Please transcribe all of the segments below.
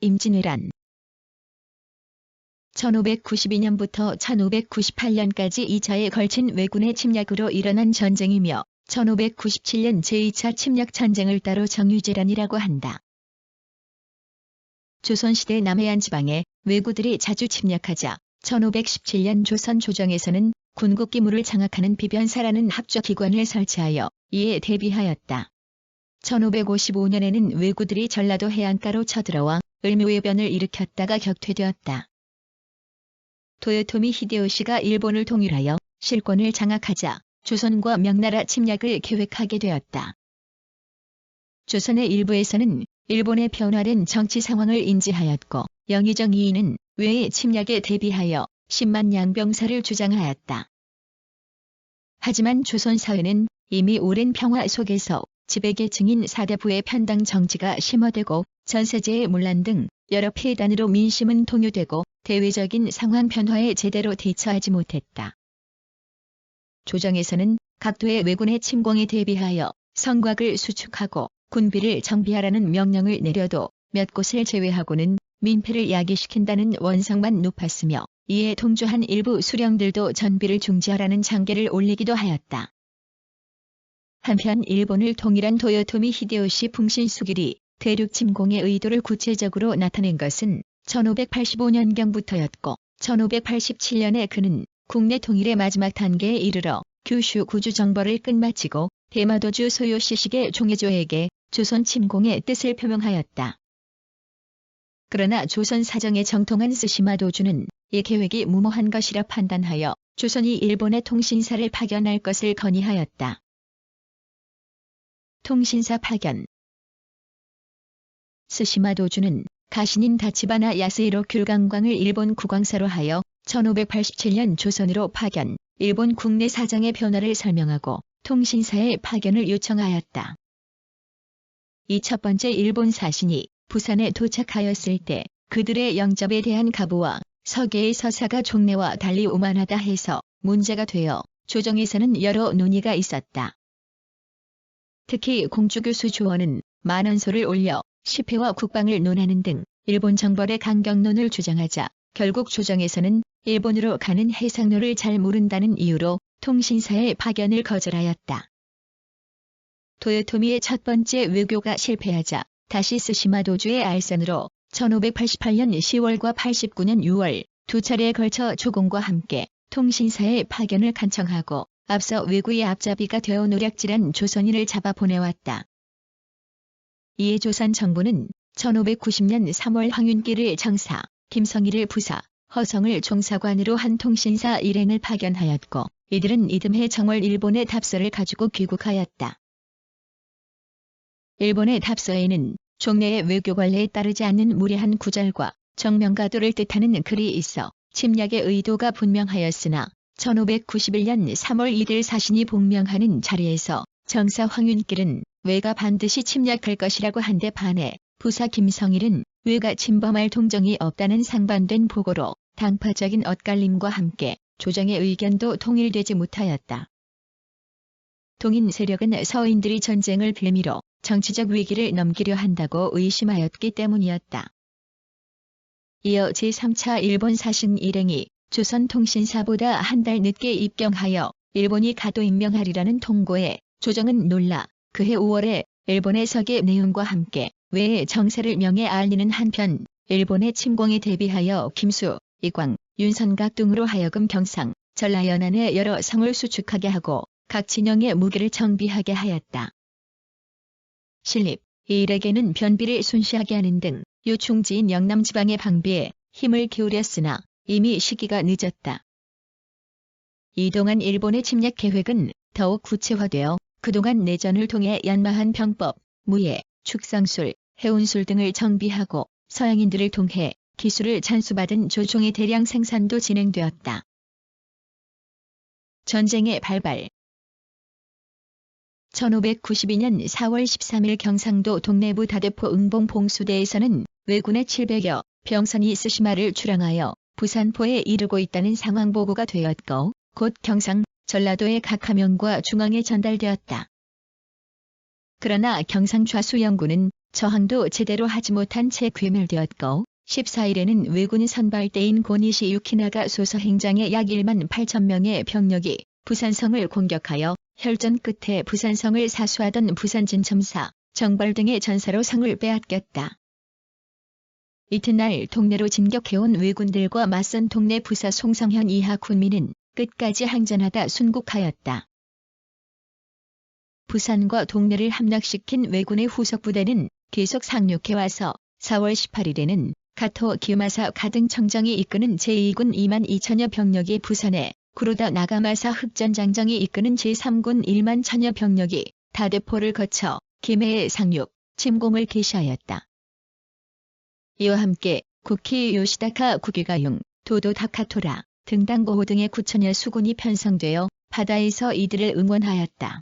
임진왜란 1592년부터 1598년까지 2차에 걸친 왜군의 침략으로 일어난 전쟁이며 1597년 제2차 침략전쟁을 따로 정유재란이라고 한다. 조선시대 남해안 지방에 왜구들이 자주 침략하자 1517년 조선 조정에서는 군국기물을 장악하는 비변사라는 합조기관을 설치하여 이에 대비하였다. 1555년에는 왜구들이 전라도 해안가로 쳐들어와 을묘해변을 일으켰다가 격퇴되었다. 도요토미 히데요시가 일본을 통일하여 실권을 장악하자 조선과 명나라 침략을 계획하게 되었다. 조선의 일부에서는 일본의 변화된 정치 상황을 인지하였고 영의정 이이는 왜의 침략에 대비하여 10만 양병사를 주장하였다. 하지만 조선 사회는 이미 오랜 평화 속에서 지배계층인 사대부의 편당 정치가 심화되고 전세제의 문란 등 여러 폐단으로 민심은 동요되고 대외적인 상황 변화에 제대로 대처하지 못했다. 조정에서는 각도의 왜군의 침공에 대비하여 성곽을 수축하고 군비를 정비하라는 명령을 내려도 몇 곳을 제외하고는 민폐를 야기시킨다는 원성만 높았으며 이에 동조한 일부 수령들도 전비를 중지하라는 장계를 올리기도 하였다. 한편 일본을 통일한 도요토미 히데요시 풍신수길이 대륙 침공의 의도를 구체적으로 나타낸 것은 1585년경부터였고 1587년에 그는 국내 통일의 마지막 단계에 이르러 규슈 구주 정벌을 끝마치고 대마도주 소요시식의 종해조에게 조선 침공의 뜻을 표명하였다. 그러나 조선 사정에 정통한 스시마 도주는 이 계획이 무모한 것이라 판단하여 조선이 일본의 통신사를 파견할 것을 건의하였다. 통신사 파견 스시마 도주는 가신인 다치바나 야스히로 귤강광을 일본 국왕사로 하여 1587년 조선으로 파견, 일본 국내 사정의 변화를 설명하고 통신사의 파견을 요청하였다. 이 첫 번째 일본 사신이 부산에 도착하였을 때 그들의 영접에 대한 가부와 서계의 서사가 종래와 달리 오만하다 해서 문제가 되어 조정에서는 여러 논의가 있었다. 특히 공주교수 조원은 만원소를 올려 시패와 국방을 논하는 등 일본 정벌의 강경론을 주장하자 결국 조정에서는 일본으로 가는 해상로를 잘 모른다는 이유로 통신사의 파견을 거절하였다. 도요토미의 첫 번째 외교가 실패하자 다시 스시마 도주의 알선으로 1588년 10월과 89년 6월 두 차례에 걸쳐 조공과 함께 통신사의 파견을 간청하고 앞서 외구의 앞잡이가 되어 노략질한 조선인을 잡아 보내왔다. 이에 조선 정부는 1590년 3월 황윤기를 정사, 김성희를 부사, 허성을 총사관으로 한 통신사 일행을 파견하였고 이들은 이듬해 정월 일본의 답서를 가지고 귀국하였다. 일본의 답서에는 종래의 외교 관례에 따르지 않는 무례한 구절과 정명가도를 뜻하는 글이 있어 침략의 의도가 분명하였으나 1591년 3월 이들 사신이 복명하는 자리에서 정사 황윤길은 왜가 반드시 침략할 것이라고 한 데 반해 부사 김성일은 왜가 침범할 동정이 없다는 상반된 보고로 당파적인 엇갈림과 함께 조정의 의견도 통일되지 못하였다. 동인 세력은 서인들이 전쟁을 빌미로 정치적 위기를 넘기려 한다고 의심하였기 때문이었다. 이어 제3차 일본 사신 일행이 조선통신사보다 한 달 늦게 입경하여 일본이 가도 임명하리라는 통고에 조정은 놀라 그해 5월에 일본의 서계 내용과 함께 왜의 정세를 명예 알리는 한편 일본의 침공에 대비하여 김수, 이광, 윤선각 등으로 하여금 경상, 전라 연안의 여러 성을 수축하게 하고 각 진영의 무기를 정비하게 하였다. 신립, 이 일에게는 변비를 순시하게 하는 등 요충지인 영남 지방의 방비에 힘을 기울였으나 이미 시기가 늦었다. 이동안 일본의 침략 계획은 더욱 구체화되어 그동안 내전을 통해 연마한 병법, 무예, 축상술, 해운술 등을 정비하고 서양인들을 통해 기술을 찬수받은 조종의 대량 생산도 진행되었다. 전쟁의 발발 1592년 4월 13일 경상도 동래부 다대포 응봉 봉수대에서는 왜군의 700여 병선이 스시마를 출항하여 부산포에 이르고 있다는 상황 보고가 되었고 곧 경상, 전라도의 각 함영과 중앙에 전달되었다. 그러나 경상 좌수영군은 저항도 제대로 하지 못한 채 괴멸되었고 14일에는 왜군 선발대인 고니시 유키나가 소서 행장의 약 1만 8천 명의 병력이 부산성을 공격하여 혈전 끝에 부산성을 사수하던 부산진첨사, 정벌 등의 전사로 성을 빼앗겼다. 이튿날 동래로 진격해온 왜군들과 맞선 동래 부사 송성현 이하 군민은 끝까지 항전하다 순국하였다. 부산과 동래를 함락시킨 왜군의 후속부대는 계속 상륙해와서 4월 18일에는 가토 기마사 가등청정이 이끄는 제2군 2만 2천여 병력이 부산에 구로다 나가마사 흑전장정이 이끄는 제3군 1만 1천여 병력이 다대포를 거쳐 김해에 상륙, 침공을 개시하였다. 이와 함께 국희 요시다카 국유가융, 도도 다카토라, 등당고호 등의 9천여 수군이 편성되어 바다에서 이들을 응원하였다.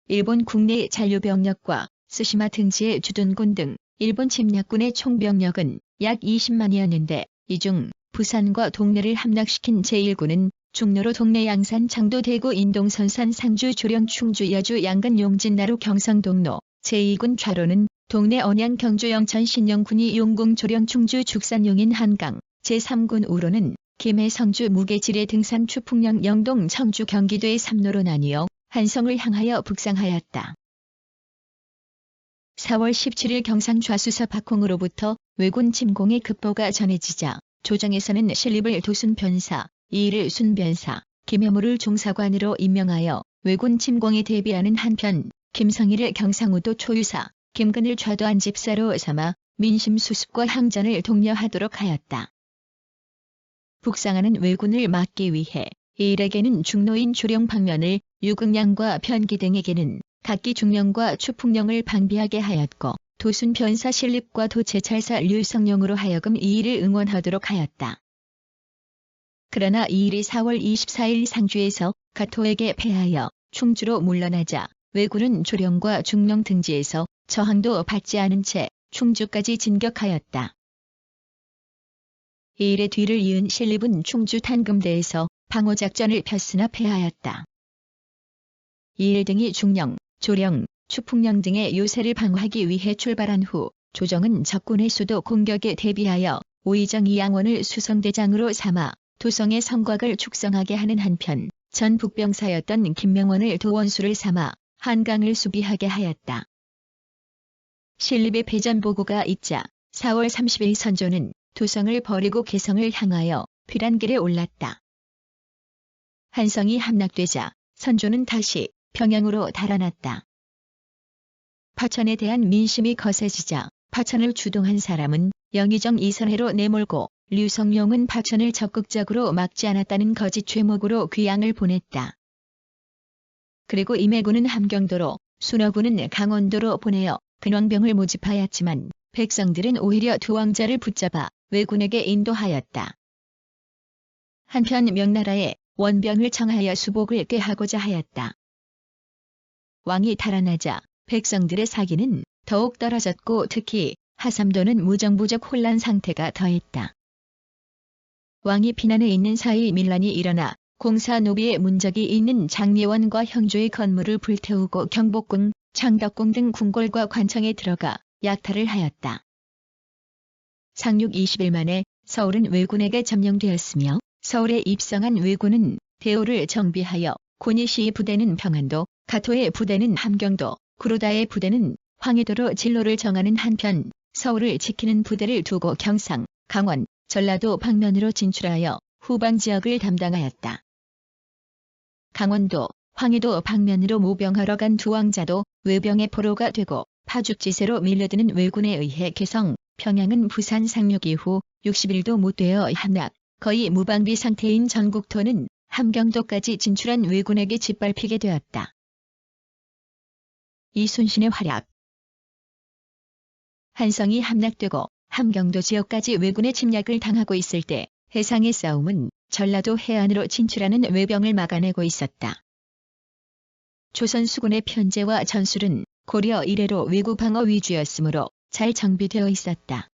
일본 국내 잔류병력과 스시마 등지의 주둔군 등 일본 침략군의 총병력은 약 20만이었는데 이 중 부산과 동래를 함락시킨 제1군은 중로로 동래 양산 창도 대구 인동 선산 상주 조령 충주 여주 양근 용진 나루 경성 동로, 제2군 좌로는 동래 언양 경주 영천 신영군이 용궁 조령 충주 죽산 용인 한강, 제3군 우로는 김해 성주 무게지뢰 등산 추풍령 영동 청주 경기도의 3로로 나뉘어 한성을 향하여 북상하였다. 4월 17일 경상 좌수사 박홍으로부터 왜군 침공의 급보가 전해지자 조정에서는 신립을 도순변사, 이일을 순변사, 김여무를 종사관으로 임명하여 왜군 침공에 대비하는 한편 김성일을 경상우도 초유사, 김근을 좌도안 집사로 삼아 민심 수습과 항전을 독려하도록 하였다. 북상하는 왜군을 막기 위해 이일에게는 중로인 조령 방면을, 유극량과 변기 등에게는 각기 중령과 추풍령을 방비하게 하였고 도순 변사 신립과 도제찰사 류성령으로 하여금 이일을 응원하도록 하였다. 그러나 이일이 4월 24일 상주에서 가토에게 패하여 충주로 물러나자 왜군은 조령과 중령 등지에서 저항도 받지 않은 채 충주까지 진격하였다. 이일의 뒤를 이은 신립은 충주 탄금대에서 방어작전을 폈으나 패하였다. 이일 등이 중령, 조령, 추풍령 등의 요새를 방어하기 위해 출발한 후 조정은 적군의 수도 공격에 대비하여 오이정 이양원을 수성대장으로 삼아 도성의 성곽을 축성하게 하는 한편 전 북병사였던 김명원을 도원수를 삼아 한강을 수비하게 하였다. 신립의 패전 보고가 있자 4월 30일 선조는 도성을 버리고 개성을 향하여 피란길에 올랐다. 한성이 함락되자 선조는 다시 평양으로 달아났다. 파천에 대한 민심이 거세지자 파천을 주동한 사람은 영의정 이선해로 내몰고 류성룡은 파천을 적극적으로 막지 않았다는 거짓 죄목으로 귀양을 보냈다. 그리고 임해군은 함경도로, 순어군은 강원도로 보내어 근왕병을 모집하였지만 백성들은 오히려 두 왕자를 붙잡아 왜군에게 인도하였다. 한편 명나라에 원병을 청하여 수복을 꾀하고자 하였다. 왕이 달아나자 백성들의 사기는 더욱 떨어졌고 특히 하삼도는 무정부적 혼란 상태가 더했다. 왕이 피난해 있는 사이 밀란이 일어나 공사 노비의 문적이 있는 장례원과 형조의 건물을 불태우고 경복궁, 창덕궁 등 궁궐과 관청에 들어가 약탈을 하였다. 상륙 20일 만에 서울은 왜군에게 점령되었으며 서울에 입성한 왜군은 대오를 정비하여 고니시의 부대는 평안도, 가토의 부대는 함경도, 구로다의 부대는 황해도로 진로를 정하는 한편 서울을 지키는 부대를 두고 경상, 강원, 전라도 방면으로 진출하여 후방 지역을 담당하였다. 강원도, 황해도 방면으로 모병하러 간 두 왕자도 왜병의 포로가 되고 파죽지세로 밀려드는 왜군에 의해 개성, 평양은 부산 상륙 이후 60일도 못 되어 함락, 거의 무방비 상태인 전국토는 함경도까지 진출한 왜군에게 짓밟히게 되었다. 이순신의 활약. 한성이 함락되고 함경도 지역까지 왜군의 침략을 당하고 있을 때 해상의 싸움은 전라도 해안으로 진출하는 왜병을 막아내고 있었다. 조선 수군의 편제와 전술은 고려 이래로 왜구 방어 위주였으므로 잘 정비되어 있었다.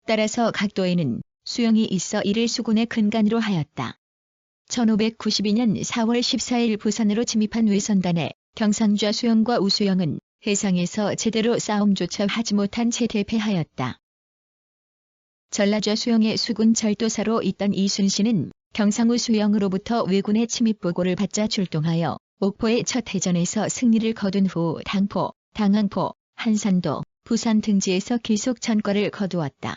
따라서 각도에는 수용이 있어 이를 수군의 근간으로 하였다. 1592년 4월 14일 부산으로 침입한 왜선단의 경상좌 수영과 우수영은 해상에서 제대로 싸움조차 하지 못한 채 대패하였다. 전라좌 수영의 수군 절도사로 있던 이순신은 경상우 수영으로부터 왜군의 침입 보고를 받자 출동하여 옥포의 첫 해전에서 승리를 거둔 후 당포, 당항포, 한산도, 부산 등지에서 계속 전과를 거두었다.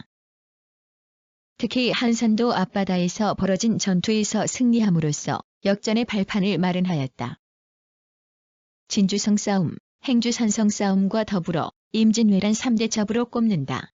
특히 한산도 앞바다에서 벌어진 전투에서 승리함으로써 역전의 발판을 마련하였다. 진주성 싸움, 행주산성 싸움과 더불어 임진왜란 3대 잡으로 꼽는다.